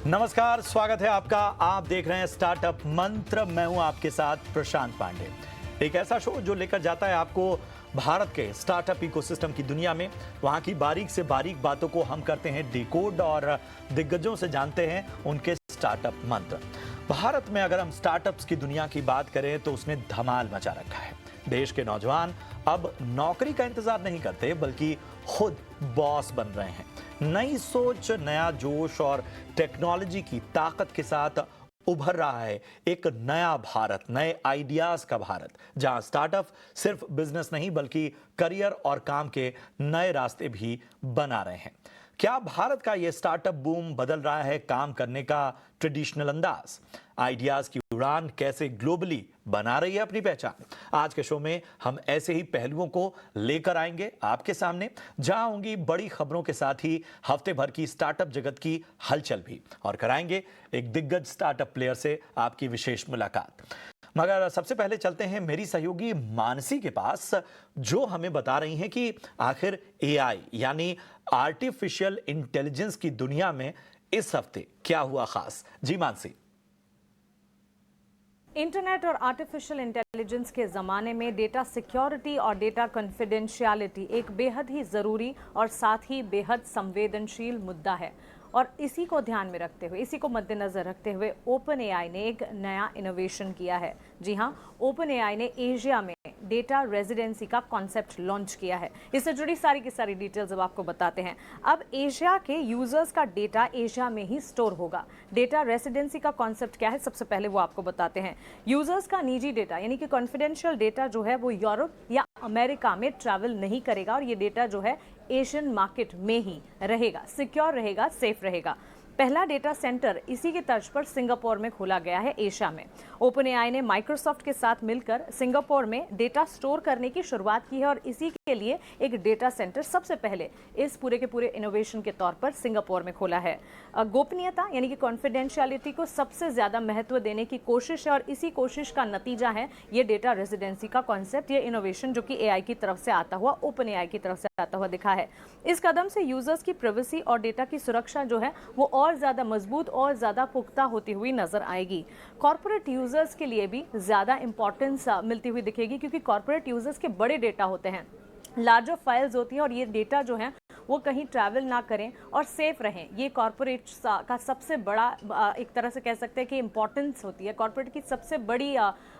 नमस्कार, स्वागत है आपका। आप देख रहे हैं स्टार्टअप मंत्र। मैं हूं आपके साथ प्रशांत पांडे। एक ऐसा शो जो लेकर जाता है आपको भारत के स्टार्टअप इकोसिस्टम की दुनिया में। वहां की बारीक से बारीक बातों को हम करते हैं डिकोड और दिग्गजों से जानते हैं उनके स्टार्टअप मंत्र। भारत में अगर हम स्टार्टअप्स की दुनिया की बात करें तो उसने धमाल मचा रखा है। देश के नौजवान अब नौकरी का इंतजार नहीं करते बल्कि खुद बॉस बन रहे हैं। नई सोच, नया जोश और टेक्नोलॉजी की ताकत के साथ उभर रहा है एक नया भारत, नए आइडियाज का भारत, जहां स्टार्टअप सिर्फ बिजनेस नहीं बल्कि करियर और काम के नए रास्ते भी बना रहे हैं। क्या भारत का यह स्टार्टअप बूम बदल रहा है काम करने का ट्रेडिशनल अंदाज? आइडियाज की उड़ान कैसे ग्लोबली बना रही है अपनी पहचान? आज के शो में हम ऐसे ही पहलुओं को लेकर आएंगे आपके सामने, जहां होंगी बड़ी खबरों के साथ ही हफ्ते भर की स्टार्टअप जगत की हलचल भी, और कराएंगे एक दिग्गज स्टार्टअप प्लेयर से आपकी विशेष मुलाकात। मगर सबसे पहले चलते हैं मेरी सहयोगी मानसी के पास, जो हमें बता रही हैं कि आखिर एआई यानी आर्टिफिशियल इंटेलिजेंस की दुनिया में इस हफ्ते क्या हुआ खास। जी मानसी। इंटरनेट और आर्टिफिशियल इंटेलिजेंस के ज़माने में डेटा सिक्योरिटी और डेटा कॉन्फिडेंशियलिटी एक बेहद ही ज़रूरी और साथ ही बेहद संवेदनशील मुद्दा है। और इसी को ध्यान में रखते हुए, इसी को मद्देनज़र रखते हुए ओपन एआई ने एक नया इनोवेशन किया है। जी हाँ, ओपन एआई ने एशिया में डेटा रेजिडेंसी का कॉन्सेप्ट लॉन्च किया है। इससे जुड़ी सारी की सारी डिटेल्स अब आपको बताते हैं। अब एशिया के यूजर्स का डेटा एशिया में ही स्टोर होगा। डेटा रेजिडेंसी का कॉन्सेप्ट क्या है, सबसे पहले वो आपको बताते हैं। यूजर्स का निजी डेटा यानी कि कॉन्फिडेंशियल डेटा जो है वो यूरोप या अमेरिका में ट्रैवल नहीं करेगा, और ये डेटा जो है एशियन मार्केट में ही रहेगा, सिक्योर रहेगा, सेफ रहेगा। पहला डेटा सेंटर इसी के तर्ज पर सिंगापुर में खोला गया है एशिया में। ओपन एआई ने माइक्रोसॉफ्ट के साथ मिलकर सिंगापुर में डेटा स्टोर करने की शुरुआत की है, और इसी के लिए एक डेटा सेंटर सबसे पहले इस पूरे के पूरे इनोवेशन के तौर पर सिंगापुर में खोला है। गोपनीयता यानी कि कॉन्फिडेंशियलिटी को सबसे ज्यादा महत्व देने की कोशिश है, और इसी कोशिश का नतीजा है ये डेटा रेजिडेंसी का कॉन्सेप्ट, ये इनोवेशन जो कि एआई की तरफ से आता हुआ, ओपन एआई की तरफ से आता हुआ दिखा है। इस कदम से यूजर्स की प्राइवेसी और डेटा की सुरक्षा जो है वो और ज्यादा मजबूत और ज्यादा पुख्ता होती हुई नजर आएगी। कॉर्पोरेट यूजर्स के लिए भी ज्यादा इंपॉर्टेंस मिलती हुई दिखेगी, क्योंकि कॉर्पोरेट यूजर्स के बड़े डेटा होते हैं, लार्जर फाइल्स होती हैं, और ये डेटा जो है वो कहीं ट्रैवल ना करें और सेफ रहें। ये कॉर्पोरेट का सबसे बड़ा एक तरह से कह सकते हैं कि इंपॉर्टेंस होती है, कॉर्पोरेट की सबसे बड़ी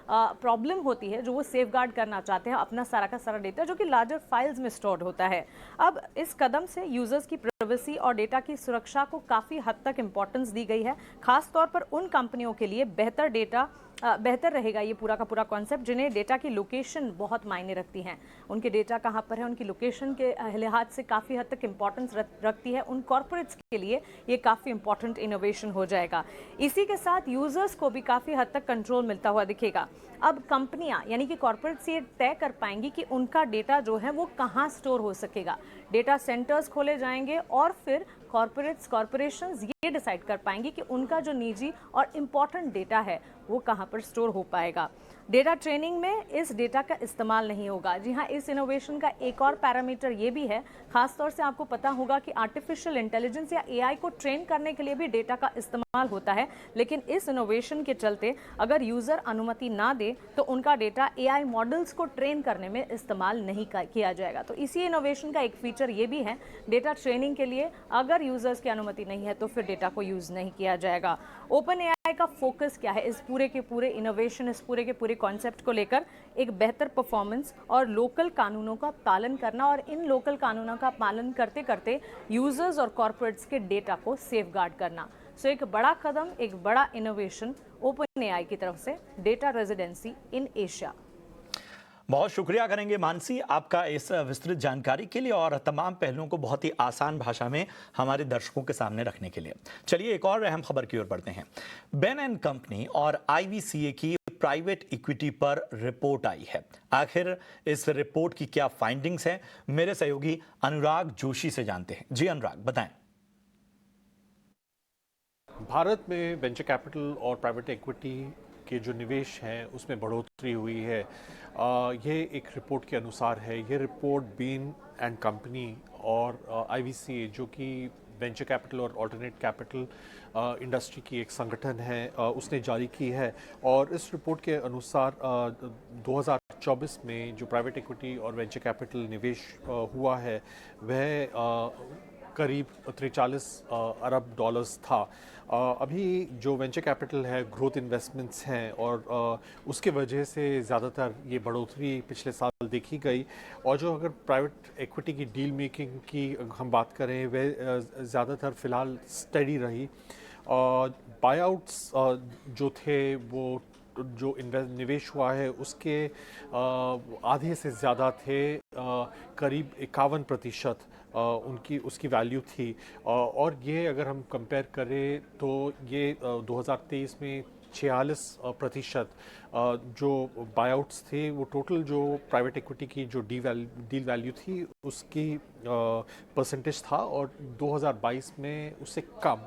प्रॉब्लम होती है, जो वो सेफ गार्ड करना चाहते हैं अपना सारा का सारा डेटा, जो कि लार्जर फाइल्स में स्टोर्ड होता है। अब इस कदम से यूजर्स की प्राइवेसी और डेटा की सुरक्षा को काफ़ी हद तक इंपॉर्टेंस दी गई है, खासतौर पर उन कंपनियों के लिए बेहतर रहेगा ये पूरा का पूरा कॉन्सेप्ट जिन्हें डेटा की लोकेशन बहुत मायने रखती हैं। उनके डेटा कहाँ पर है, उनकी लोकेशन के लिहाज से काफ़ी हद तक इंपॉर्टेंस रखती है। उन कॉर्पोरेट्स के लिए ये काफ़ी इंपॉर्टेंट इनोवेशन हो जाएगा। इसी के साथ यूजर्स को भी काफ़ी हद तक कंट्रोल मिलता हुआ दिखेगा। अब कंपनियां यानी कि कॉर्पोरेट्स ये तय कर पाएंगी कि उनका डेटा जो है वो कहाँ स्टोर हो सकेगा। डेटा सेंटर्स खोले जाएंगे, और फिर कॉर्पोरेशंस ये डिसाइड कर पाएंगी कि उनका जो निजी और इम्पॉर्टेंट डेटा है वो कहाँ पर स्टोर हो पाएगा। डेटा ट्रेनिंग में इस डेटा का इस्तेमाल नहीं होगा। जी हाँ, इस इनोवेशन का एक और पैरामीटर ये भी है, खासतौर से आपको पता होगा कि आर्टिफिशियल इंटेलिजेंस या एआई को ट्रेन करने के लिए भी डेटा का इस्तेमाल होता है, लेकिन इस इनोवेशन के चलते अगर यूजर अनुमति ना दे तो उनका डेटा एआई मॉडल्स को ट्रेन करने में इस्तेमाल नहीं किया जाएगा। तो इसी इनोवेशन का एक फीचर ये भी है, डेटा ट्रेनिंग के लिए अगर यूजर्स की अनुमति नहीं है तो फिर डेटा को यूज नहीं किया जाएगा। ओपन एआई का फोकस क्या है इस पूरे के पूरे इनोवेशन, इस पूरे के पूरे कॉन्सेप्ट को लेकर? एक बेहतर परफॉर्मेंस और लोकल कानूनों का पालन करना, और इन लोकल कानूनों का पालन करते करते यूजर्स और कॉर्पोरेट्स के डेटा को सेफगार्ड करना। सो एक बड़ा कदम, एक बड़ा इनोवेशन ओपन एआई की तरफ से, डेटा रेजिडेंसी इन एशिया। बहुत शुक्रिया करेंगे मानसी आपका इस विस्तृत जानकारी के लिए और तमाम पहलुओं को बहुत ही आसान भाषा में हमारे दर्शकों के सामने रखने के लिए। चलिए एक और अहम खबर की ओर बढ़ते हैं। बेन एंड कंपनी और आईवीसीए की प्राइवेट इक्विटी पर रिपोर्ट आई है। आखिर इस रिपोर्ट की क्या फाइंडिंग्स हैं, मेरे सहयोगी अनुराग जोशी से जानते हैं। जी अनुराग, बताएं। भारत में वेंचर कैपिटल और प्राइवेट इक्विटी के जो निवेश हैं उसमें बढ़ोतरी हुई है। ये एक रिपोर्ट के अनुसार है। ये रिपोर्ट बीन एंड कंपनी और IVCA जो कि वेंचर कैपिटल और ऑल्टरनेट कैपिटल इंडस्ट्री की एक संगठन है, उसने जारी की है। और इस रिपोर्ट के अनुसार 2024 में जो प्राइवेट इक्विटी और वेंचर कैपिटल निवेश हुआ है वह करीब 43 अरब डॉलर्स था। अभी जो वेंचर कैपिटल है, ग्रोथ इन्वेस्टमेंट्स हैं और उसके वजह से ज़्यादातर ये बढ़ोतरी पिछले साल देखी गई। और जो अगर प्राइवेट इक्विटी की डील मेकिंग की हम बात करें वह ज़्यादातर फ़िलहाल स्टडी रही। बायआउट्स जो थे वो जो निवेश हुआ है उसके आधे से ज़्यादा थे, करीब 51% उसकी वैल्यू थी। और ये अगर हम कंपेयर करें तो ये 2023 में 46% जो बायआउट्स थे वो टोटल जो प्राइवेट इक्विटी की जो डील वैल्यू थी उसकी परसेंटेज था। और 2022 में उससे कम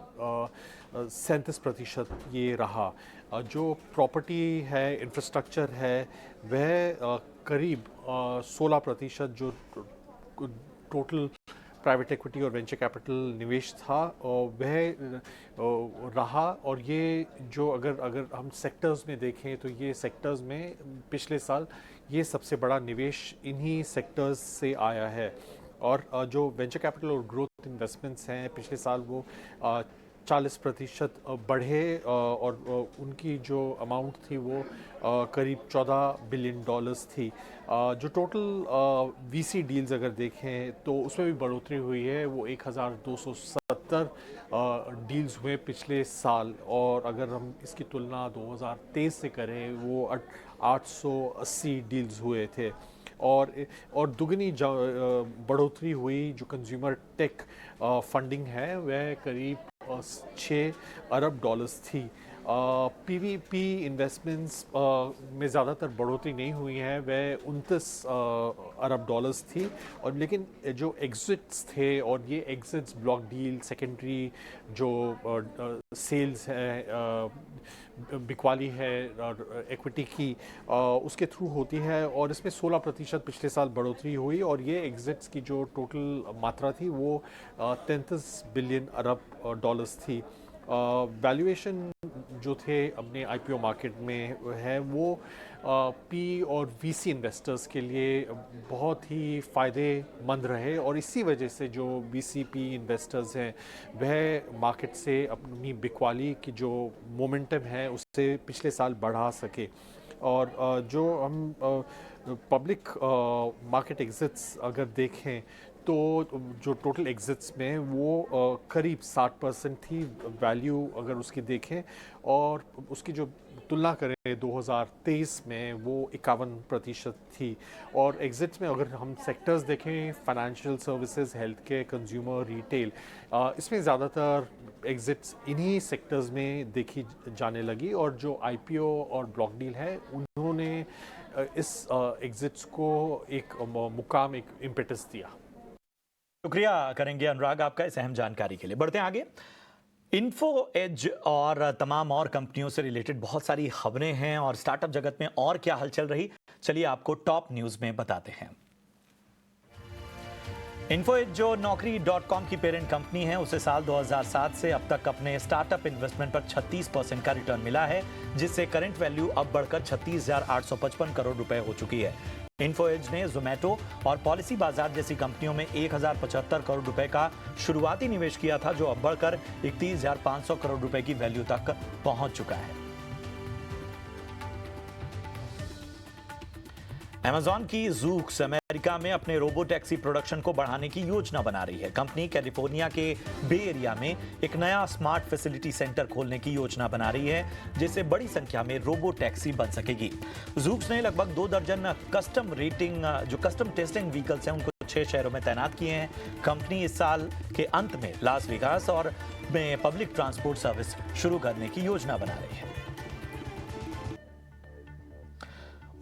37% ये रहा। जो प्रॉपर्टी है, इंफ्रास्ट्रक्चर है, वह करीब 16% जो टोटल प्राइवेट इक्विटी और वेंचर कैपिटल निवेश था वह रहा। और ये जो अगर हम सेक्टर्स में देखें तो ये सेक्टर्स में पिछले साल ये सबसे बड़ा निवेश इन्हीं सेक्टर्स से आया है। और जो वेंचर कैपिटल और ग्रोथ इन्वेस्टमेंट्स हैं पिछले साल वो 40% बढ़े और उनकी जो अमाउंट थी वो करीब $14 बिलियन थी। जो टोटल VC डील्स अगर देखें तो उसमें भी बढ़ोतरी हुई है, वो 1270 डील्स हुए पिछले साल। और अगर हम इसकी तुलना 2023 से करें वो 880 डील्स हुए थे। और दुगनी बढ़ोतरी हुई। जो कंज्यूमर टेक फंडिंग है वह करीब 6 अरब डॉलर्स थी। PVP इन्वेस्टमेंट्स में ज़्यादातर बढ़ोतरी नहीं हुई है, वह 29 अरब डॉलर्स थी। और लेकिन जो एग्जिट्स थे और ये एग्जिट्स ब्लॉक डील, सेकेंडरी जो सेल्स है, बिकवाली है और इक्विटी की उसके थ्रू होती है। और इसमें 16% पिछले साल बढ़ोतरी हुई। और ये एग्जिट्स की जो टोटल मात्रा थी वो 33 बिलियन अरब डॉलर्स थी। वैल्यूएशन जो थे अपने IPO मार्केट में है वो P और VC इन्वेस्टर्स के लिए बहुत ही फ़ायदेमंद रहे। और इसी वजह से जो VCP इन्वेस्टर्स हैं वह मार्केट से अपनी बिकवाली की जो मोमेंटम है उससे पिछले साल बढ़ा सके। और जो हम पब्लिक मार्केट एग्जिट्स अगर देखें तो जो टोटल एग्जिट्स में वो करीब 60% थी वैल्यू अगर उसकी देखें। और उसकी जो तुलना करें 2023 में वो 51% थी। और एग्जिट्स में अगर हम सेक्टर्स देखें, financial services, health care, consumer, retail, इसमें ज़्यादातर एग्जिट्स इन्हीं सेक्टर्स में देखी जाने लगी। और जो IPO और ब्लॉक डील है उन्होंने इस एग्जिट्स को एक मुकाम, एक इम्पेटस दिया। शुक्रिया करेंगे अनुराग आपका इस अहम जानकारी के लिए। बढ़ते हैं आगे। इन्फो एज और तमाम और कंपनियों से रिलेटेड बहुत सारी खबरें हैं और स्टार्टअप जगत में और क्या हलचल रही, चलिए आपको टॉप न्यूज में बताते हैं। इन्फो एज जो Naukri.com की पेरेंट कंपनी है उसे साल 2007 से अब तक अपने स्टार्टअप इन्वेस्टमेंट पर 36% का रिटर्न मिला है, जिससे करंट वैल्यू अब बढ़कर 36,855 करोड़ रुपए हो चुकी है। इन्फो एज ने जोमेटो और पॉलिसी बाजार जैसी कंपनियों में 1,075 करोड़ रुपए का शुरुआती निवेश किया था, जो अब बढ़कर 31,500 करोड़ रुपए की वैल्यू तक पहुंच चुका है। Amazon की Zoox अमेरिका में अपने रोबो टैक्सी प्रोडक्शन को बढ़ाने की योजना बना रही है। कंपनी कैलिफोर्निया के बे एरिया में एक नया स्मार्ट फैसिलिटी सेंटर खोलने की योजना बना रही है, जिससे बड़ी संख्या में रोबो टैक्सी बन सकेगी। Zoox ने लगभग 2 दर्जन कस्टम टेस्टिंग व्हीकल्स हैं उनको 6 शहरों में तैनात किए हैं। कंपनी इस साल के अंत में लास वेगास और में पब्लिक ट्रांसपोर्ट सर्विस शुरू करने की योजना बना रही है।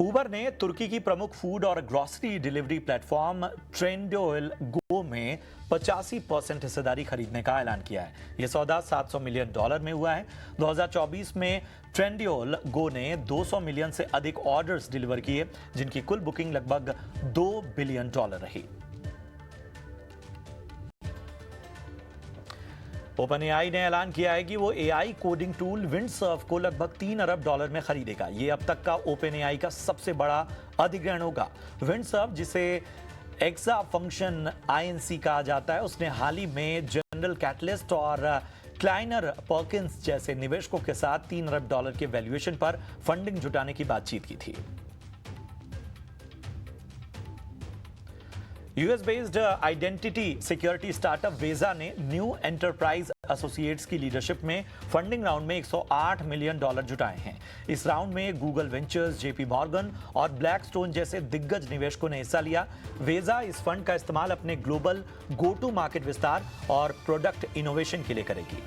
उबर ने तुर्की की प्रमुख फूड और ग्रोसरी डिलीवरी प्लेटफॉर्म ट्रेंडोएल में 85% हिस्सेदारी खरीदने का ऐलान किया है। यह सौदा $700 मिलियन में हुआ है। 2024 में ट्रेंडोएल ने 200 मिलियन से अधिक ऑर्डर्स डिलीवर किए, जिनकी कुल बुकिंग लगभग $2 बिलियन रही। ओपनएआई ने ऐलान किया है कि वो एआई कोडिंग टूल विंडसर्फ को लगभग $3 अरब में खरीदेगा। ये अब तक का ओपनएआई का सबसे बड़ा अधिग्रहण होगा। विंडसर्फ, जिसे एक्सा फंक्शन आईएनसी कहा जाता है, उसने हाल ही में जनरल कैटलिस्ट और क्लाइनर पर्किंस जैसे निवेशकों के साथ $3 अरब के वैल्यूएशन पर फंडिंग जुटाने की बातचीत की थी। US based identity security startup Veza ने न्यू एंटरप्राइज एसोसिएट्स की लीडरशिप में फंडिंग राउंड में $108 मिलियन जुटाए हैं। इस राउंड में गूगल वेंचर्स, जेपी मॉर्गन और ब्लैकस्टोन जैसे दिग्गज निवेशकों ने हिस्सा लिया। वेजा इस फंड का इस्तेमाल अपने ग्लोबल गो टू मार्केट विस्तार और प्रोडक्ट इनोवेशन के लिए करेगी।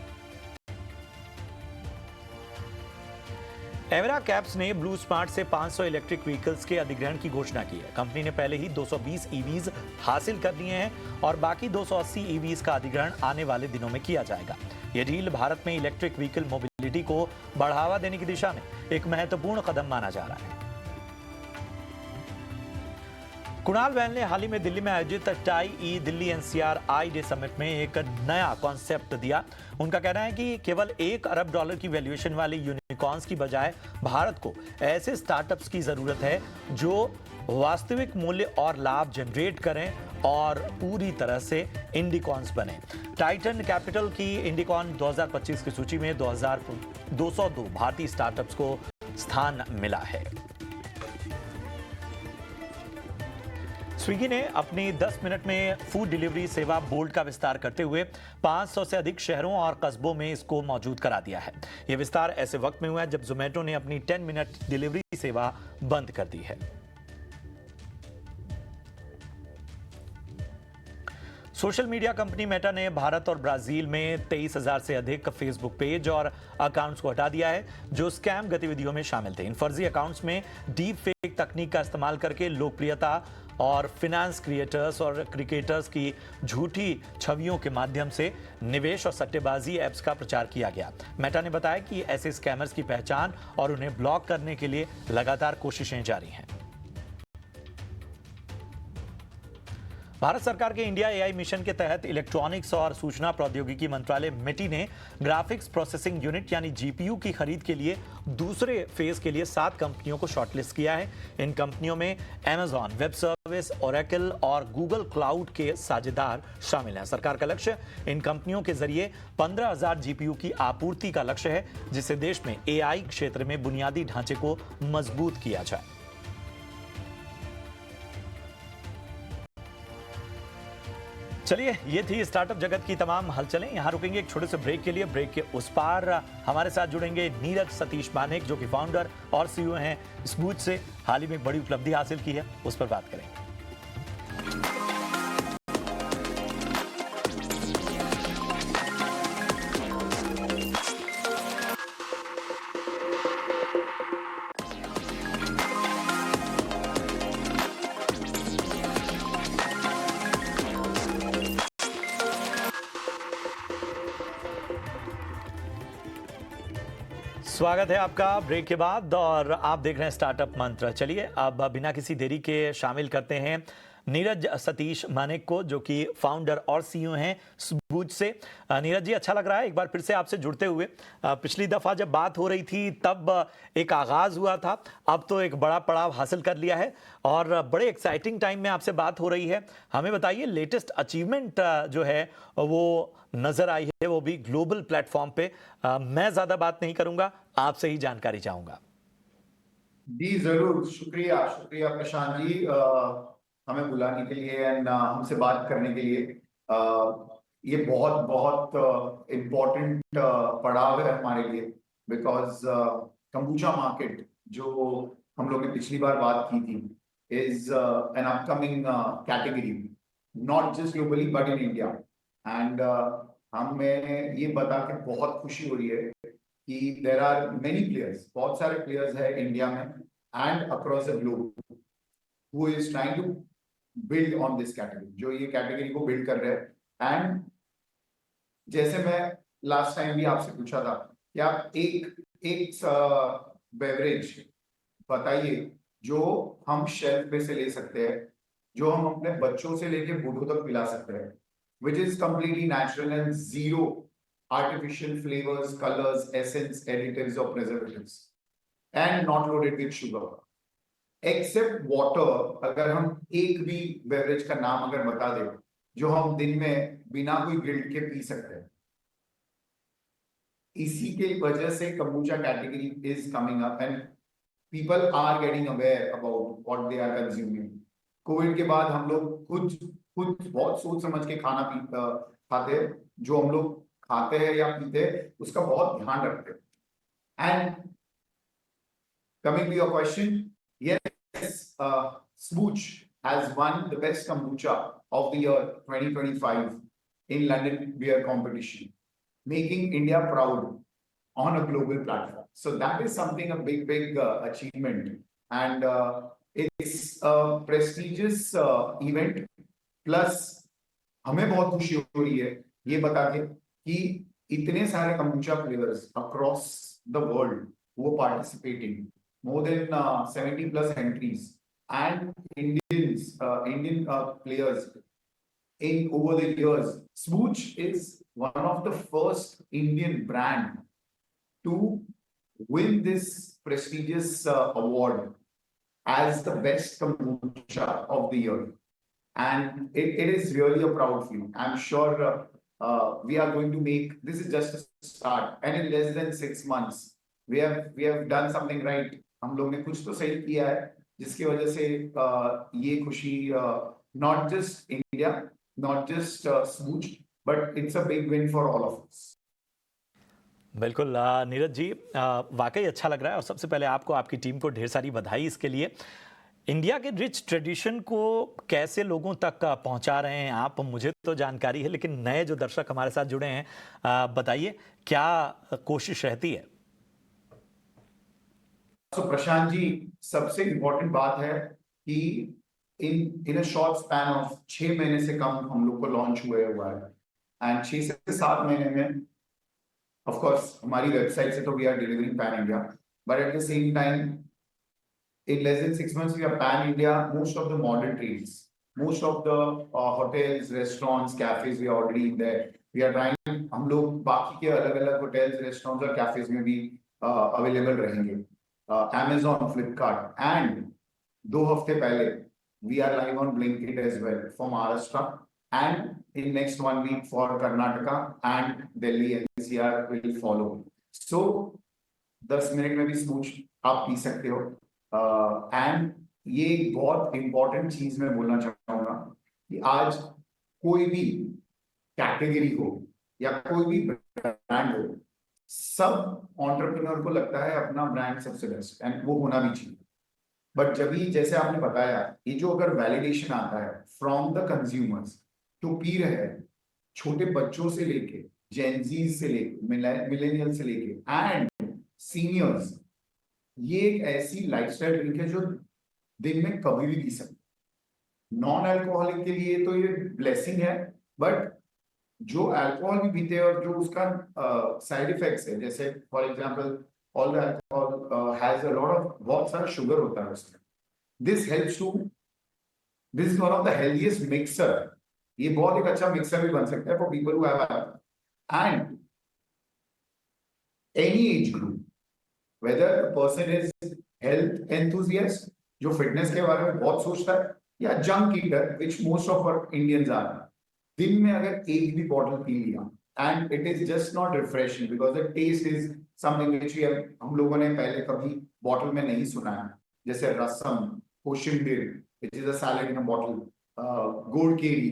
एवरा कैप्स ने ब्लू स्मार्ट से 500 इलेक्ट्रिक व्हीकल्स के अधिग्रहण की घोषणा की है। कंपनी ने पहले ही 220 ईवीज हासिल कर लिए हैं और बाकी 280 ईवीज का अधिग्रहण आने वाले दिनों में किया जाएगा। यह डील भारत में इलेक्ट्रिक व्हीकल मोबिलिटी को बढ़ावा देने की दिशा में एक महत्वपूर्ण कदम माना जा रहा है। कुणाल वैल ने हाल ही में दिल्ली में आयोजित टाई ई दिल्ली एनसीआर आई डे समिट में एक नया कॉन्सेप्ट दिया। उनका कहना है कि केवल $1 अरब की वैल्यूएशन वाली यूनिकॉर्न्स की बजाय भारत को ऐसे स्टार्टअप्स की जरूरत है जो वास्तविक मूल्य और लाभ जनरेट करें और पूरी तरह से इंडिकॉर्न्स बने। टाइटन कैपिटल की इंडिकॉर्न 2025 की सूची में 202 भारतीय स्टार्टअप्स को स्थान मिला है। स्विगी ने अपनी 10 मिनट में फूड डिलीवरी सेवा बोल्ट का विस्तार करते हुए 500 से अधिक शहरों और कस्बों में इसको मौजूद करा दिया है। यह विस्तार ऐसे वक्त में हुआ है जब जोमेटो ने अपनी 10 मिनट डिलीवरी सेवा बंद कर दी है। सोशल मीडिया कंपनी मेटा ने भारत और ब्राजील में 23,000 से अधिक फेसबुक पेज और अकाउंट्स को हटा दिया है जो स्कैम गतिविधियों में शामिल थे। इन फर्जी अकाउंट्स में डीप फेक तकनीक का इस्तेमाल करके लोकप्रियता और फिनेंस क्रिएटर्स और क्रिकेटर्स की झूठी छवियों के माध्यम से निवेश और सट्टेबाजी ऐप्स का प्रचार किया गया। मेटा ने बताया कि ऐसे स्कैमर्स की पहचान और उन्हें ब्लॉक करने के लिए लगातार कोशिशें जारी हैं। भारत सरकार के इंडिया एआई मिशन के तहत इलेक्ट्रॉनिक्स और सूचना प्रौद्योगिकी मंत्रालय मिटी ने ग्राफिक्स प्रोसेसिंग यूनिट यानी जीपीयू की खरीद के लिए दूसरे फेज के लिए 7 कंपनियों को शॉर्टलिस्ट किया है। इन कंपनियों में Amazon वेब सर्विस, ओरेकल और गूगल क्लाउड के साझेदार शामिल हैं। सरकार का लक्ष्य इन कंपनियों के जरिए 15,000 जीपीयू की आपूर्ति का लक्ष्य है, जिससे देश में एआई क्षेत्र में बुनियादी ढांचे को मजबूत किया जाए। चलिए, ये थी स्टार्टअप जगत की तमाम हलचलें। यहां रुकेंगे एक छोटे से ब्रेक के लिए। ब्रेक के उस पार हमारे साथ जुड़ेंगे नीरज सतीश मानेक, जो कि फाउंडर और सीईओ हैं स्मूथ से। हाल ही में बड़ी उपलब्धि हासिल की है, उस पर बात करेंगे। स्वागत है आपका ब्रेक के बाद और आप देख रहे हैं स्टार्टअप मंत्र। चलिए अब बिना किसी देरी के शामिल करते हैं नीरज सतीश मानेक को, जो कि फाउंडर और सीईओ हैं स्मूथ से। नीरज जी, अच्छा लग रहा है एक बार फिर से आपसे जुड़ते हुए। पिछली दफा जब बात हो रही थी तब एक आगाज हुआ था, अब तो एक बड़ा पड़ाव हासिल कर लिया है और बड़े एक्साइटिंग टाइम में आपसे बात हो रही है। हमें बताइए, लेटेस्ट अचीवमेंट जो है वो नजर आई है, वो भी ग्लोबल प्लेटफॉर्म पे। मैं ज्यादा बात नहीं करूंगा, आपसे ही जानकारी चाहूंगा। जी जरूर, शुक्रिया शुक्रिया प्रशांत जी, हमें बुलाने के लिए एंड हमसे बात करने के लिए। ये बहुत बहुत इम्पोर्टेंट पड़ाव है हमारे लिए, बिकॉज कंबूचा मार्केट जो हम लोग ने पिछली बार बात की थी is an upcoming category, not just globally but in India. And हमें ये बता के बहुत खुशी हो रही है कि देयर आर मेनी प्लेयर्स, बहुत सारे प्लेयर्स है इंडिया में and across the globe who is trying to build on this category, जो ये कैटेगरी को बिल्ड कर रहे हैं। एंड जैसे मैं लास्ट टाइम भी आपसे पूछा था कि आप एक बेवरेज बताइए जो हम शेल्फ पे से ले सकते हैं, जो हम अपने बच्चों से लेके बूढ़ों तक पिला सकते हैं, which is completely natural and zero artificial flavors, colors, essence, additives or preservatives, and not loaded with sugar. Except water, अगर हम एक भी बेवरेज का नाम अगर बता दें जो हम दिन में बिना कोई गिल्ट के पी सकते हैं, इसी के वजह से kombucha category is coming up and people are getting aware about what they are consuming. Covid के बाद हम लोग खुद बहुत सोच समझ के खाते हैं, जो हम लोग खाते हैं या पीते हैं उसका बहुत ध्यान रखते हैं. And coming to your question, yes, Smooch has won the best kombucha of the year 2025 in London Beer Competition, making India proud on a global platform. So that is something, a big achievement. And it's a prestigious event. Plus, हमें बहुत खुशी हो रही है ये बता के कि इतने सारे kombucha players across the world who are participating, more than 70 plus entries, and Indian players in over the years. Smooch is one of the first Indian brand to win this prestigious award as the best kombucha of the year. And it is really a proud feeling. I'm sure we are going to make, this is just a start, and in less than 6 months, we have done something right. हम लोग ने कुछ तो सही किया है जिसकी वजह से ये खुशी not just India, not just Smooch, but it's a big win for all of us. बिल्कुल नीरज जी, वाकई अच्छा लग रहा है और सबसे पहले आपको, आपकी टीम को ढेर सारी बधाई इसके लिए. इंडिया के रिच ट्रेडिशन को कैसे लोगों तक पहुंचा रहे हैं आप? मुझे तो जानकारी है, लेकिन नए जो दर्शक हमारे साथ जुड़े हैं, बताइए क्या कोशिश रहती है? तो प्रशांत जी, सबसे इम्पोर्टेंट बात है कि इन अ शॉर्ट स्पैन ऑफ 6 महीने से कम हम लोग को लॉन्च हुआ है, एंड 6 से 7 महीने में ऑफ कोर्स हमारी वेबसाइट से तो we are delivering pan India, but at the same time in less than 6 months we are pan India. Most of the modern trades, most of the hotels, restaurants, cafes, we are already in there. We are trying, हम लोग बाकी के अलग-अलग hotels, restaurants और cafes में भी available रहेंगे. Amazon, Flipkart, and 2 हफ्ते पहले we are live on Blinkit as well for Maharashtra, and in next 1 week for Karnataka and Delhi NCR will follow. So 10 minute में भी Smooch आप पी सकते हो. एंड ये बहुत इंपॉर्टेंट चीज मैं बोलना चाहूंगा कि आज कोई भी कैटेगरी हो या कोई भी ब्रांड हो, सब एंटरप्रेन्योर को लगता है अपना ब्रांड सबसे बेस्ट, एंड वो होना भी चाहिए. बट जब ही, जैसे आपने बताया, ये जो अगर वैलिडेशन आता है फ्रॉम द कंज्यूमर्स टू पी रहे हैं, छोटे बच्चों से लेके जेनजीज से लेके मिलेनियल से लेके एंड सीनियर्स, ये एक ऐसी लाइफस्टाइल ड्रिंक है जो दिन में कभी भी पी सकते. नॉन अल्कोहलिक के लिए तो ये ब्लेसिंग है, बट जो अल्कोहल भी पीते हैं और जो उसका साइड इफेक्ट्स है, जैसे for example all the alcohol has a lot of, बहुत सारा शुगर होता है उसमें. This helps to, this is one of the healthiest mixer. ये बहुत एक अच्छा मिक्सर भी बन सकता है for people who have and any age group, whether the person is health enthusiast जो फिटनेस के बारे में बहुत सोचता है, या junk eater which most of our Indians are, दिन में अगर एक भी बॉटल पी लिया, and it is just not refreshing because the taste is something which we have, हम लोगों ने पहले कभी बॉटल में नहीं सुना है, जैसे रसम, कोशिम्बीर which is a salad in a bottle, गोड केरी,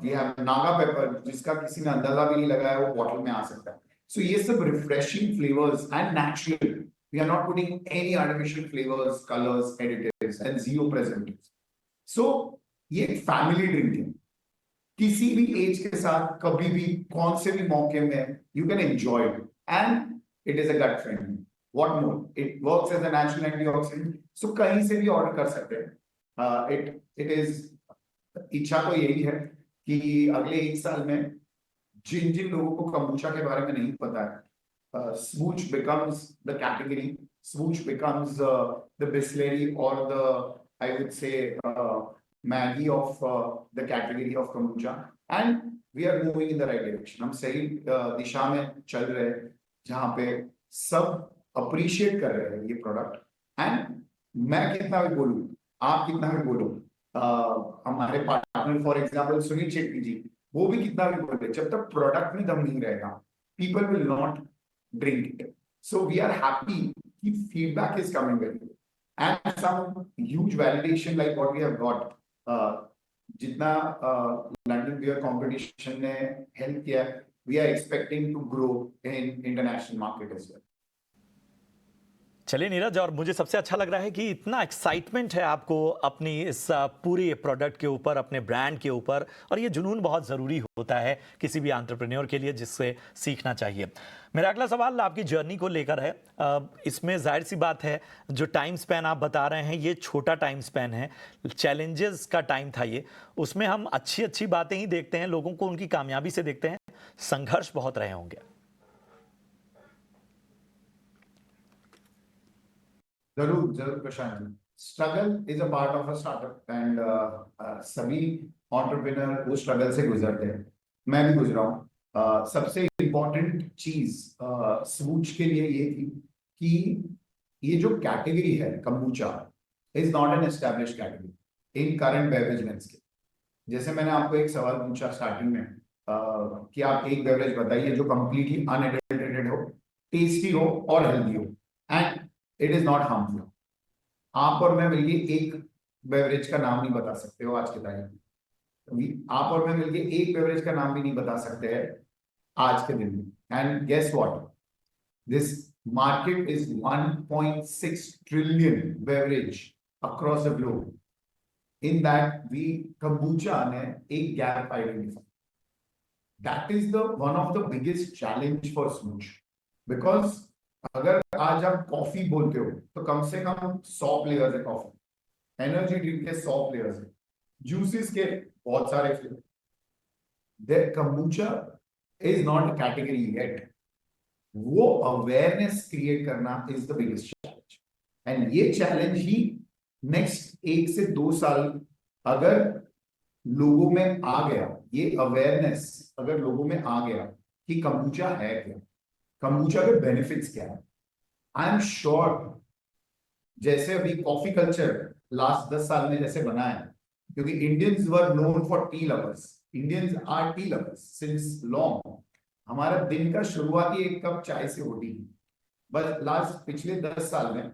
we have नागा पेपर जिसका किसी ने अंदाजा भी नहीं लगाया वो बॉटल में आ सकता है. So yes, some refreshing flavors and natural. We are not putting any artificial flavors, colors, additives, and zero preservatives. So ये एक family drink है. किसी भी एज के साथ कभी भी कौन से भी मौके में you can enjoy it, and it is a gut friendly. What more? It works as a natural antioxidant. So कहीं से भी ऑर्डर कर सकते हैं. It is, इच्छा तो यही है कि अगले 1 साल में जिन लोगों को kombucha के बारे में नहीं पता है, Smooch becomes the category. Smooch becomes the Bisleri or the, I would say, Maggie of the category of kombucha. And we are moving in the right direction, हम सही दिशा में चल रहे हैं, जहाँ पे सब अप्रिशिएट कर रहे हैं ये प्रोडक्ट। एंड मैं कितना भी बोलूं, आप कितना भी बोलो, हमारे partner for example Sunil Shetty ji, वो भी कितना भी बोले, जब तक प्रोडक्ट में दम नहीं रहेगा, people will not drink it. So we are happy कि feedback is coming very good and some huge validation like what we have got. जितना लंदन बियर कंपटीशन ने हेल्प किया, we are expecting to grow in international market as well. चलिए नीरज, और मुझे सबसे अच्छा लग रहा है कि इतना एक्साइटमेंट है आपको अपनी इस पूरे प्रोडक्ट के ऊपर, अपने ब्रांड के ऊपर, और ये जुनून बहुत ज़रूरी होता है किसी भी एंटरप्रेन्योर के लिए, जिससे सीखना चाहिए। मेरा अगला सवाल आपकी जर्नी को लेकर है। इसमें जाहिर सी बात है, जो टाइम स्पैन आप बता रहे हैं ये छोटा टाइम स्पैन है, चैलेंजेस का टाइम था ये, उसमें हम अच्छी अच्छी बातें ही देखते हैं, लोगों को उनकी कामयाबी से देखते हैं, संघर्ष बहुत रहे होंगे। जरूर जरूर Prashant ji, struggle is a part of a startup and सभी एंटरप्रेन्योर वो स्ट्रगल से गुजरते हैं, मैं भी गुजरा हूँ। सबसे इम्पोर्टेंट चीज स्वूच के लिए ये थी कि ये जो कैटेगरी है kombucha is not an established category in current beverage landscape. जैसे मैंने आपको एक सवाल पूछा स्टार्टिंग में कि आप एक बेवरेज बताइए जो कंप्लीटली अनएडल्टरेटेड हो, टेस्टी हो और हेल्दी हो and it is not harmful. आप और मैं मिलके एक बेवरेज का नाम नहीं बता सकते हो आज के तारीख में, आप और मैं मिलके एक बेवरेज का नाम भी नहीं बता सकते हैं आज के दिन में। And guess what, this market is 1.6 trillion beverage across the globe. In that we kombucha ने एक gap identify. That is the one of the biggest challenge for Swooch, because अगर आज आप कॉफी बोलते हो तो कम से कम 100 प्लेयर्स है कॉफी, एनर्जी ड्रिंक के 100 प्लेयर्स है, जूसेस के बहुत सारे flavour. The kombucha is not a category yet. वो अवेयरनेस क्रिएट करना is the biggest challenge, and ये चैलेंज ही नेक्स्ट 1 से 2 साल अगर लोगों में आ गया, ये अवेयरनेस अगर लोगों में आ गया कि कंबुचा है क्या, कंबुचा के बेनिफिट्स क्या है, आई एम श्योर जैसे अभी कॉफी कल्चर लास्ट 10 साल में जैसे बना है, क्योंकि Indians were known for T lovers, Indians R T lovers since long. हमारा दिन का शुरुआती 1 कप चाय से होती है, बस लास्ट पिछले 10 साल में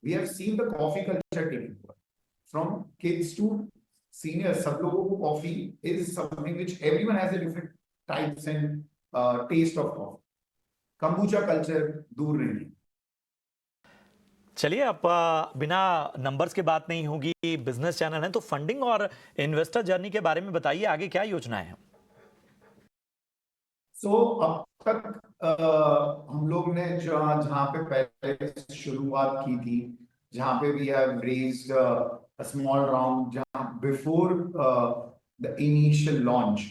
we have seen the coffee culture taking from kids to senior. सब लोगों को coffee is something which everyone has a different types and taste of coffee. Kombucha culture दूर नहीं है। चलिए, अब बिना नंबर्स के बात नहीं होगी, बिजनेस चैनल है तो फंडिंग और इन्वेस्टर जर्नी के बारे में बताइए, आगे क्या योजनाएं हैं? अब तक हम लोग ने जहां पे पहले शुरुआत की थी, जहां पे we have raised a small round, जहां बिफोर द इनिशियल लॉन्च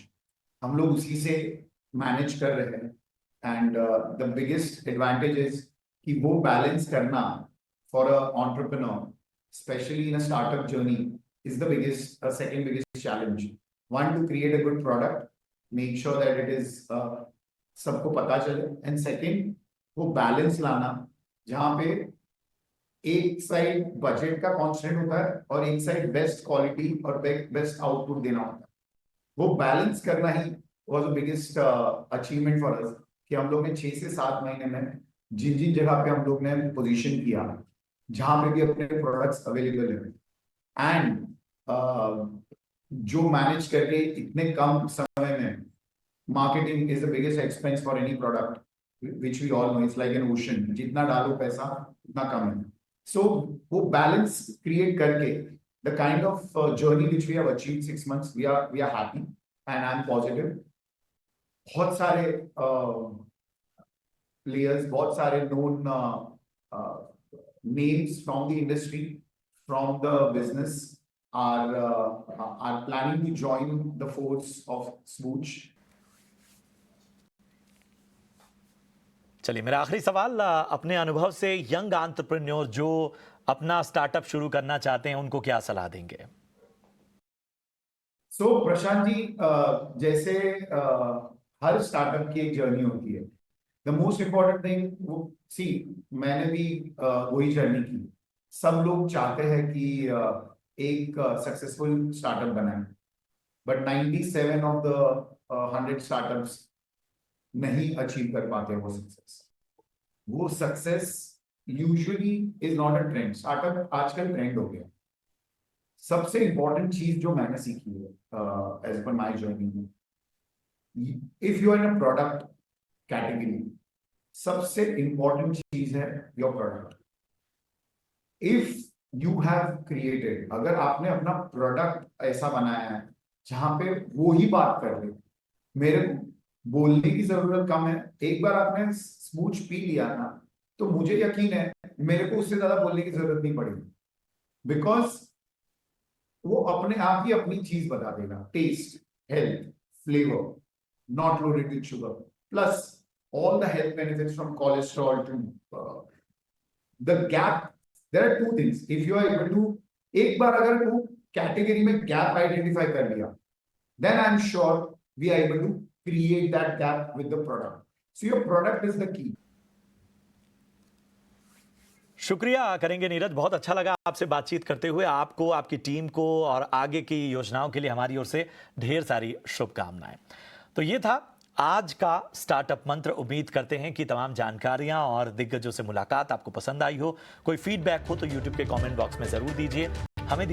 हम लोग उसी से मैनेज कर रहे हैं। And the biggest advantage is कि वो बैलेंस करना for a entrepreneur, specially in a startup journey, is the biggest second biggest challenge. One, to create a good product, make sure that it is सबको पता चले, and second वो balance लाना जहां पे एक साइड बजट का कॉन्स्टेंट होता है और एक साइड बेस्ट क्वालिटी और बेस्ट आउटपुट देना होता है। वो बैलेंस करना he was the biggest achievement for us, कि हम लोग ने 6 से 7 महीने में जिन जिन जगह पे हम लोग ने पोजीशन किया, जहां पे भी अपने प्रोडक्ट्स अवेलेबल है, एंड जो मैनेज करके इतने कम समय में, marketing is the biggest expense for any product, which we all know. It's like an ocean. जितना डालो पैसा उतना कम है. So वो balance create करके the kind of journey which we have achieved 6 months, we are happy and I'm positive. बहुत सारे players, बहुत सारे known names from the industry, from the business are planning to join the force of Swooch. चलिए, मेरा आखिरी सवाल, अपने अनुभव से यंग एंटरप्रेन्योर जो अपना स्टार्टअप शुरू करना चाहते हैं उनको क्या सलाह देंगे? प्रशांत जी, जैसे हर स्टार्टअप की एक जर्नी होती है। द मोस्ट इम्पोर्टेंट थिंग वो सी, मैंने भी वही जर्नी की। सब लोग चाहते हैं कि एक सक्सेसफुल स्टार्टअप बनाए, बट 97 ऑफ द 100 स्टार्टअप्स नहीं अचीव कर पाते वो सक्सेस। वो success usually is not a trend. Startup आजकल ट्रेंड हो गया। सबसे इंपॉर्टेंट चीज जो मैंने सीखी है as per my journey, if you are in a product category, सबसे इंपॉर्टेंट चीज है your product. If you have created, अगर आपने अपना प्रोडक्ट ऐसा बनाया है जहां पे वो ही बात कर रहे, मेरे बोलने की जरूरत कम है, एक बार आपने स्मूच पी लिया ना, तो मुझे यकीन है मेरे को उससे ज्यादा बोलने की जरूरत नहीं पड़ेगी, बिकॉज वो अपने आप ही अपनी चीज बता देगा। Taste, health, flavour, not loaded with sugar, plus all the health benefits from cholesterol to the gap. There are two things. If you are able to, एक बार अगर वो कैटेगरी में गैप आइडेंटिफाई कर लिया, then I'm sure we are able to create that gap with the product. So your product is the key. शुक्रिया करेंगे नीरज, बहुत अच्छा लगा आपसे बातचीत करते हुए। आपको, आपकी टीम को और आगे की योजनाओं के लिए हमारी ओर से ढेर सारी शुभकामनाएं। तो ये था आज का स्टार्टअप मंत्र। उम्मीद करते हैं कि तमाम जानकारियां और दिग्गजों से मुलाकात आपको पसंद आई हो। कोई फीडबैक हो तो यूट्यूब के कमेंट बॉक्स में जरूर दीजिए। हमें